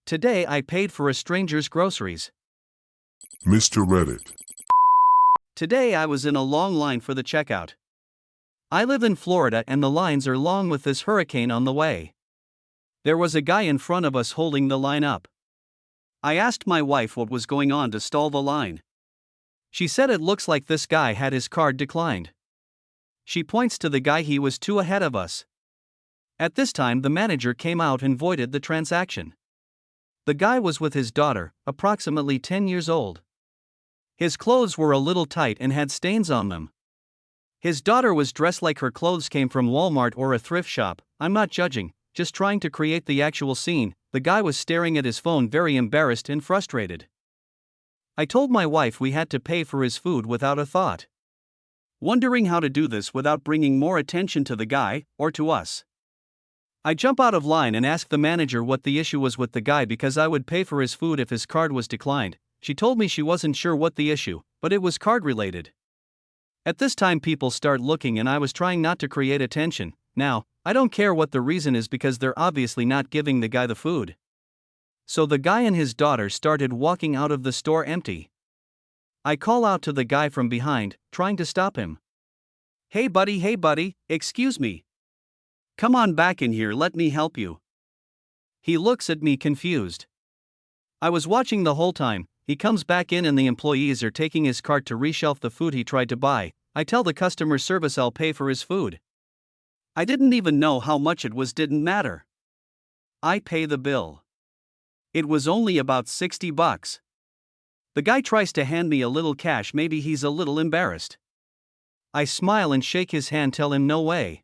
Today I paid for a stranger's groceries. Mr. Reddit. Today I was in a long line for the checkout. I live in Florida and the lines are long with this hurricane on the way. There was a guy in front of us holding the line up. I asked my wife what was going on to stall the line. She said it looks like this guy had his card declined. She points to the guy, he was too ahead of us. At this time the manager came out and voided the transaction. The guy was with his daughter, approximately 10 years old. His clothes were a little tight and had stains on them. His daughter was dressed like her clothes came from Walmart or a thrift shop. I'm not judging, just trying to create the actual scene. The guy was staring at his phone, very embarrassed and frustrated. I told my wife we had to pay for his food without a thought, wondering how to do this without bringing more attention to the guy, or to us. I jump out of line and ask the manager what the issue was with the guy because I would pay for his food if his card was declined. She told me she wasn't sure what the issue, but it was card related. At this time people start looking and I was trying not to create attention. Now, I don't care what the reason is because they're obviously not giving the guy the food. So the guy and his daughter started walking out of the store empty. I call out to the guy from behind, trying to stop him. Hey buddy, excuse me. Come on back in here, let me help you. He looks at me confused. I was watching the whole time. He comes back in and the employees are taking his cart to reshelf the food he tried to buy. I tell the customer service I'll pay for his food. I didn't even know how much it was, didn't matter. I pay the bill. It was only about $60. The guy tries to hand me a little cash, maybe he's a little embarrassed. I smile and shake his hand, tell him no way.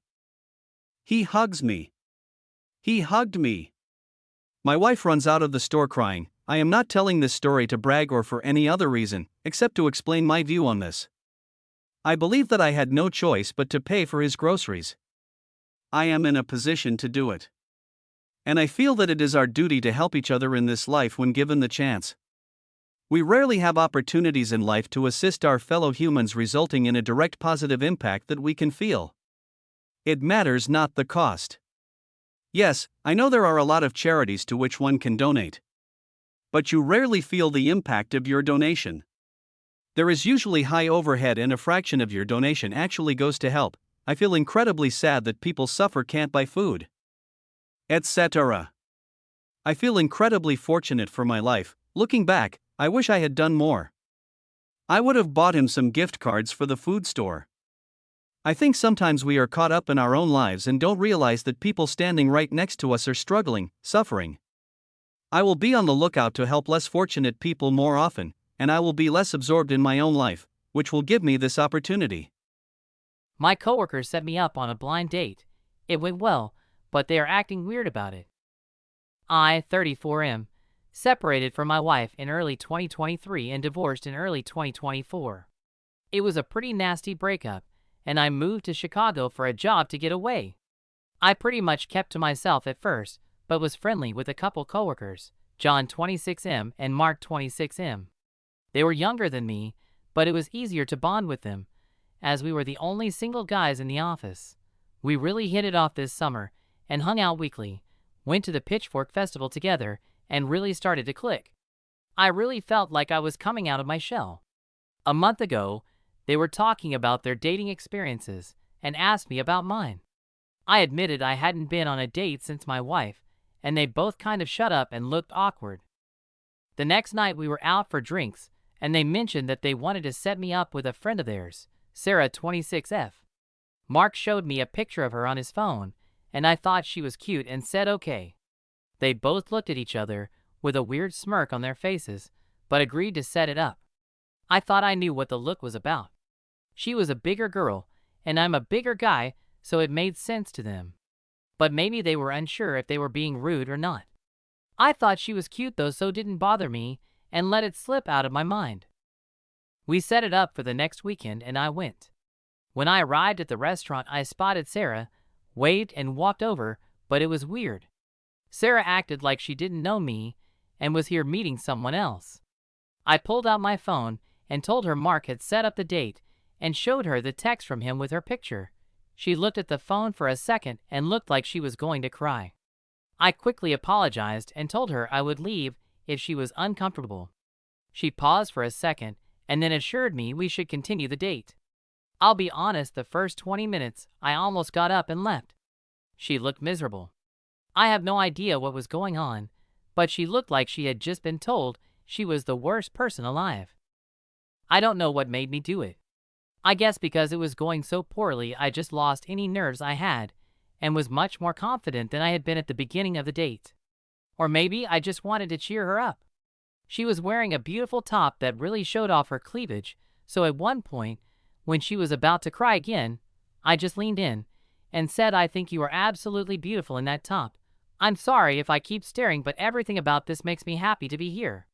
He hugs me. He hugged me. My wife runs out of the store crying. I am not telling this story to brag or for any other reason, except to explain my view on this. I believe that I had no choice but to pay for his groceries. I am in a position to do it. And I feel that it is our duty to help each other in this life when given the chance. We rarely have opportunities in life to assist our fellow humans, resulting in a direct positive impact that we can feel. It matters not the cost. Yes, I know there are a lot of charities to which one can donate. But you rarely feel the impact of your donation. There is usually high overhead and a fraction of your donation actually goes to help. I feel incredibly sad that people suffer, can't buy food, etc. I feel incredibly fortunate for my life. Looking back, I wish I had done more. I would have bought him some gift cards for the food store. I think sometimes we are caught up in our own lives and don't realize that people standing right next to us are struggling, suffering. I will be on the lookout to help less fortunate people more often, and I will be less absorbed in my own life, which will give me this opportunity. My coworkers set me up on a blind date. It went well, but they are acting weird about it. I, 34, am separated from my wife in early 2023 and divorced in early 2024. It was a pretty nasty breakup, and I moved to Chicago for a job to get away. I pretty much kept to myself at first, but was friendly with a couple coworkers, John 26M and Mark 26M. They were younger than me, but it was easier to bond with them, as we were the only single guys in the office. We really hit it off this summer and hung out weekly, went to the Pitchfork Festival together, and really started to click. I really felt like I was coming out of my shell. A month ago, they were talking about their dating experiences and asked me about mine. I admitted I hadn't been on a date since my wife, and they both kind of shut up and looked awkward. The next night we were out for drinks, and they mentioned that they wanted to set me up with a friend of theirs, Sarah 26F. Mark showed me a picture of her on his phone, and I thought she was cute and said okay. They both looked at each other with a weird smirk on their faces, but agreed to set it up. I thought I knew what the look was about. She was a bigger girl, and I'm a bigger guy, so it made sense to them. But maybe they were unsure if they were being rude or not. I thought she was cute though, so didn't bother me and let it slip out of my mind. We set it up for the next weekend and I went. When I arrived at the restaurant, I spotted Sarah, waved and walked over, but it was weird. Sarah acted like she didn't know me and was here meeting someone else. I pulled out my phone and told her Mark had set up the date and showed her the text from him with her picture. She looked at the phone for a second and looked like she was going to cry. I quickly apologized and told her I would leave if she was uncomfortable. She paused for a second and then assured me we should continue the date. I'll be honest, the first 20 minutes I almost got up and left. She looked miserable. I have no idea what was going on, but she looked like she had just been told she was the worst person alive. I don't know what made me do it. I guess because it was going so poorly I just lost any nerves I had and was much more confident than I had been at the beginning of the date. Or maybe I just wanted to cheer her up. She was wearing a beautiful top that really showed off her cleavage, so at one point, when she was about to cry again, I just leaned in and said, "I think you are absolutely beautiful in that top. I'm sorry if I keep staring, but everything about this makes me happy to be here."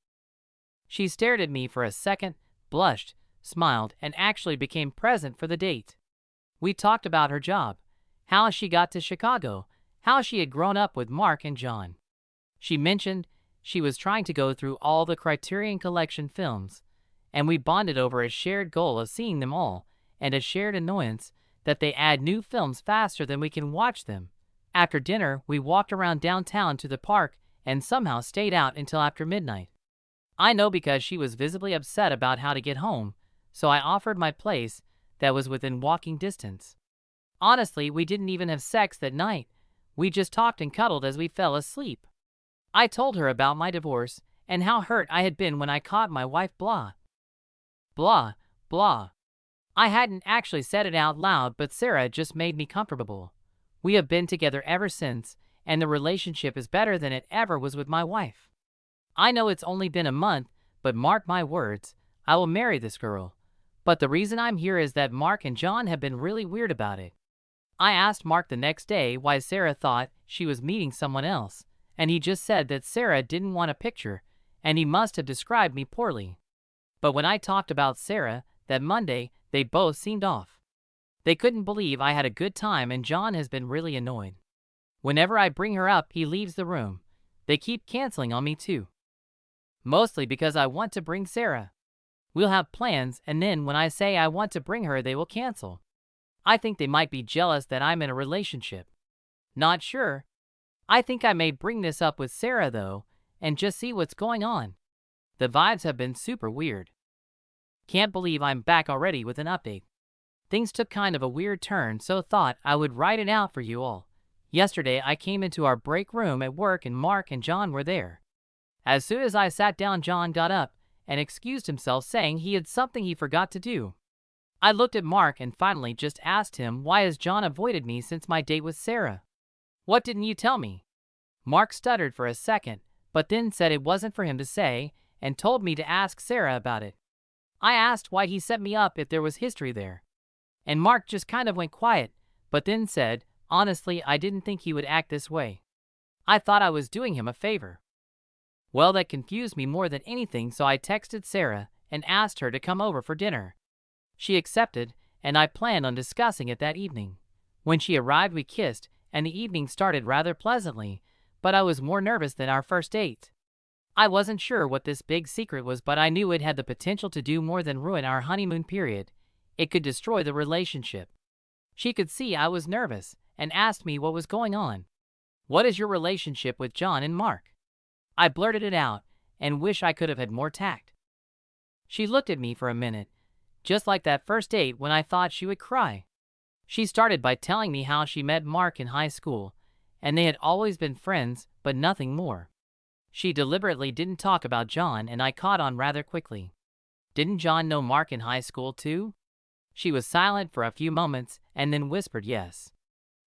She stared at me for a second, blushed, smiled, and actually became present for the date. We talked about her job, how she got to Chicago, how she had grown up with Mark and John. She mentioned she was trying to go through all the Criterion Collection films, and we bonded over a shared goal of seeing them all and a shared annoyance that they add new films faster than we can watch them. After dinner, we walked around downtown to the park and somehow stayed out until after midnight. I know because she was visibly upset about how to get home, so I offered my place that was within walking distance. Honestly, we didn't even have sex that night. We just talked and cuddled as we fell asleep. I told her about my divorce and how hurt I had been when I caught my wife blah, blah, blah. I hadn't actually said it out loud, but Sarah just made me comfortable. We have been together ever since, and the relationship is better than it ever was with my wife. I know it's only been a month, but mark my words, I will marry this girl. But the reason I'm here is that Mark and John have been really weird about it. I asked Mark the next day why Sarah thought she was meeting someone else, and he just said that Sarah didn't want a picture, and he must have described me poorly. But when I talked about Sarah that Monday, they both seemed off. They couldn't believe I had a good time, and John has been really annoyed. Whenever I bring her up, he leaves the room. They keep canceling on me too. Mostly because I want to bring Sarah. We'll have plans, and then when I say I want to bring her, they will cancel. I think they might be jealous that I'm in a relationship. Not sure. I think I may bring this up with Sarah though, and just see what's going on. The vibes have been super weird. Can't believe I'm back already with an update. Things took kind of a weird turn, so thought I would write it out for you all. Yesterday I came into our break room at work and Mark and John were there. As soon as I sat down, John got up and excused himself, saying he had something he forgot to do. I looked at Mark and finally just asked him, why has John avoided me since my date with Sarah? What didn't you tell me? Mark stuttered for a second, but then said it wasn't for him to say and told me to ask Sarah about it. I asked why he set me up if there was history there. And Mark just kind of went quiet, but then said, honestly, I didn't think he would act this way. I thought I was doing him a favor. Well, that confused me more than anything, so I texted Sarah and asked her to come over for dinner. She accepted, and I planned on discussing it that evening. When she arrived, we kissed, and the evening started rather pleasantly, but I was more nervous than our first date. I wasn't sure what this big secret was, but I knew it had the potential to do more than ruin our honeymoon period. It could destroy the relationship. She could see I was nervous and asked me what was going on. What is your relationship with John and Mark? I blurted it out and wish I could have had more tact. She looked at me for a minute, just like that first date when I thought she would cry. She started by telling me how she met Mark in high school, and they had always been friends, but nothing more. She deliberately didn't talk about John, and I caught on rather quickly. Didn't John know Mark in high school too? She was silent for a few moments and then whispered yes.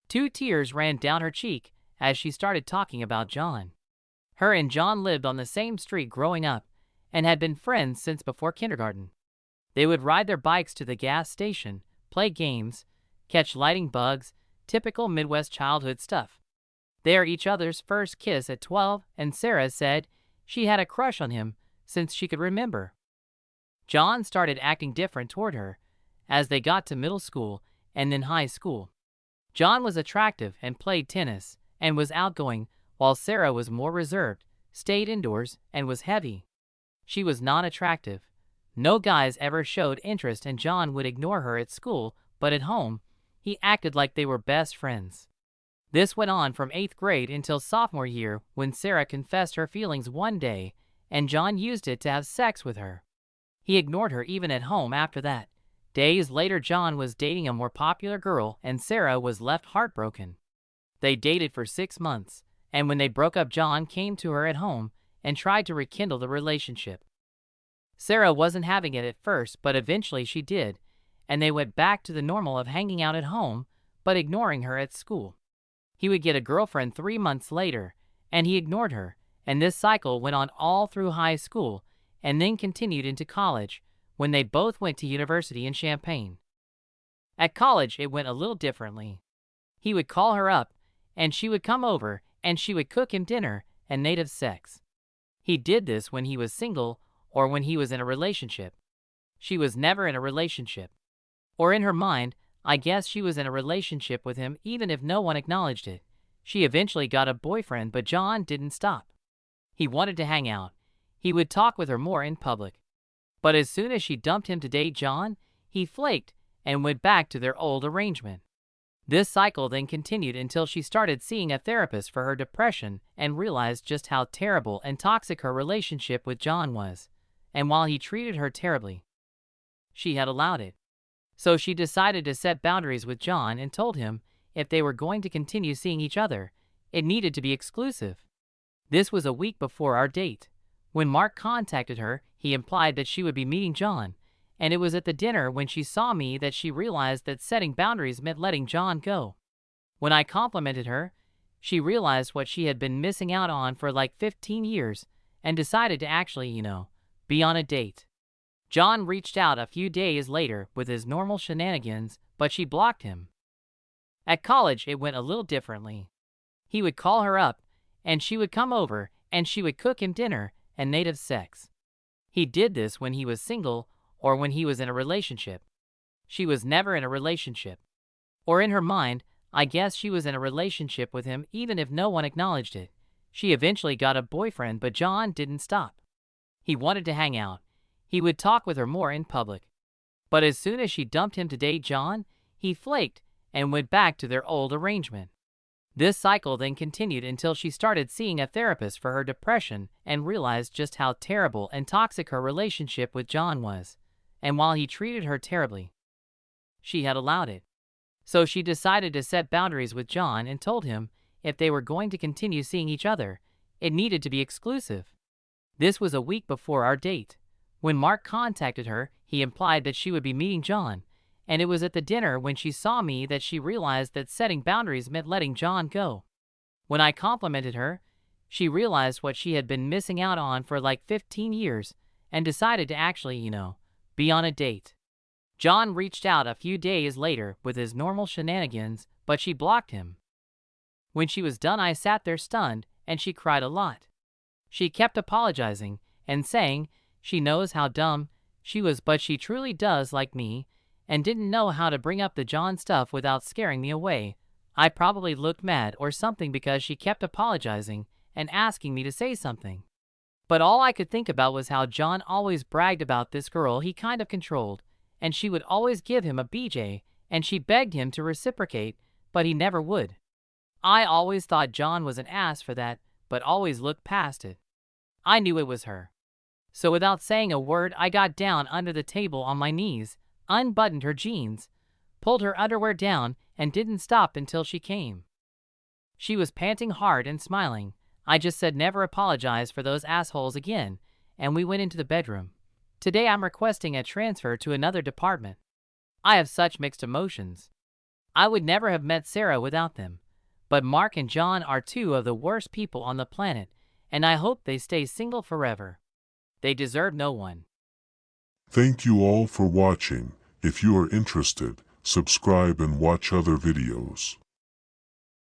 2 tears ran down her cheek as she started talking about John. Her and John lived on the same street growing up and had been friends since before kindergarten. They would ride their bikes to the gas station, play games, catch lightning bugs, typical Midwest childhood stuff. They are each other's first kiss at 12, and Sarah said she had a crush on him since she could remember. John started acting different toward her as they got to middle school and then high school. John was attractive and played tennis and was outgoing, while Sarah was more reserved, stayed indoors, and was heavy. She was non-attractive. No guys ever showed interest, and John would ignore her at school, but at home, he acted like they were best friends. This went on from 8th grade until sophomore year when Sarah confessed her feelings one day and John used it to have sex with her. He ignored her even at home after that. Days later, John was dating a more popular girl and Sarah was left heartbroken. They dated for 6 months, and when they broke up, John came to her at home and tried to rekindle the relationship. Sarah wasn't having it at first, but eventually she did, and they went back to the normal of hanging out at home but ignoring her at school. He would get a girlfriend 3 months later, and he ignored her, and this cycle went on all through high school and then continued into college when they both went to university in Champaign. At college, it went a little differently. He would call her up, and she would come over, and she would cook him dinner and they'd have sex. He did this when he was single or when he was in a relationship. She was never in a relationship. Or in her mind, I guess she was in a relationship with him even if no one acknowledged it. She eventually got a boyfriend, but John didn't stop. He wanted to hang out. He would talk with her more in public. But as soon as she dumped him to date John, he flaked and went back to their old arrangement. This cycle then continued until she started seeing a therapist for her depression and realized just how terrible and toxic her relationship with John was. And while he treated her terribly, she had allowed it. So she decided to set boundaries with John and told him if they were going to continue seeing each other, it needed to be exclusive. This was a week before our date. When Mark contacted her, he implied that she would be meeting John, and it was at the dinner when she saw me that she realized that setting boundaries meant letting John go. When I complimented her, she realized what she had been missing out on for like 15 years and decided to actually, be on a date. John reached out a few days later with his normal shenanigans, but she blocked him. At college, it went a little differently. He would call her up, and she would come over, and she would cook him dinner and they'd have sex. He did this when he was single or when he was in a relationship. She was never in a relationship. Or in her mind, I guess she was in a relationship with him even if no one acknowledged it. She eventually got a boyfriend, but John didn't stop. He wanted to hang out. He would talk with her more in public. But as soon as she dumped him to date John, he flaked and went back to their old arrangement. This cycle then continued until she started seeing a therapist for her depression and realized just how terrible and toxic her relationship with John was. And while he treated her terribly, she had allowed it. So she decided to set boundaries with John and told him if they were going to continue seeing each other, it needed to be exclusive. This was a week before our date. When Mark contacted her, he implied that she would be meeting John, and it was at the dinner when she saw me that she realized that setting boundaries meant letting John go. When I complimented her, she realized what she had been missing out on for like 15 years and decided to actually, be on a date. John reached out a few days later with his normal shenanigans, but she blocked him. When she was done, I sat there stunned, and she cried a lot. She kept apologizing and saying she knows how dumb she was, but she truly does like me, and didn't know how to bring up the John stuff without scaring me away. I probably looked mad or something because she kept apologizing and asking me to say something. But all I could think about was how John always bragged about this girl he kind of controlled, and she would always give him a BJ, and she begged him to reciprocate, but he never would. I always thought John was an ass for that, but always looked past it. I knew it was her. So without saying a word, I got down under the table on my knees, unbuttoned her jeans, pulled her underwear down, and didn't stop until she came. She was panting hard and smiling. I just said never apologize for those assholes again, and we went into the bedroom. Today I'm requesting a transfer to another department. I have such mixed emotions. I would never have met Sarah without them, but Mark and John are two of the worst people on the planet, and I hope they stay single forever. They deserve no one. Thank you all for watching. If you are interested, subscribe and watch other videos.